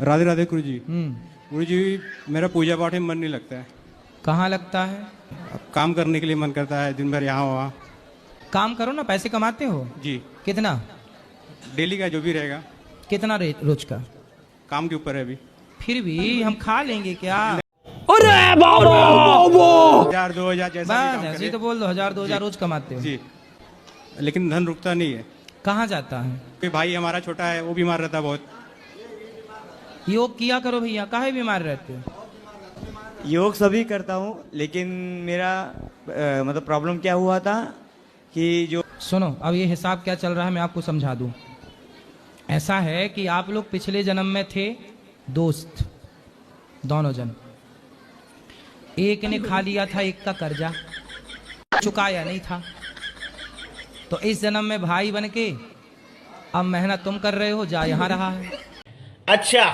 राधे राधे गुरु जी। गुरु जी, मेरा पूजा पाठ में मन नहीं लगता है। कहाँ लगता है? काम करने के लिए मन करता है, दिन भर यहाँ वहाँ। काम करो ना, पैसे कमाते हो? जी, कितना? डेली का जो भी रहेगा। कितना रेट रोज का? काम के ऊपर है अभी। फिर भी हम खा लेंगे क्या? अरे बाबा 1000-2000 जैसा भी बस काम ऐसे ही करे। तो बोल दो, 1000-2000 रोज कमाते हो। जी, लेकिन धन रुकता नहीं है। कहाँ जाता है? कोई भाई हमारा छोटा है, वो बीमार रहता है बहुत। योग किया करो भैया, काहे बीमार रहते हो? योग सभी करता हूँ, लेकिन मेरा मतलब प्रॉब्लम क्या हुआ था कि जो सुनो, अब ये हिसाब क्या चल रहा है मैं आपको समझा दूं। ऐसा है कि आप लोग पिछले जन्म में थे दोस्त, दोनों जन। एक ने खा लिया था एक का कर्जा, चुकाया नहीं था, तो इस जन्म में भाई बन के अब मेहनत तुम कर रहे हो, जा यहां रहा है। अच्छा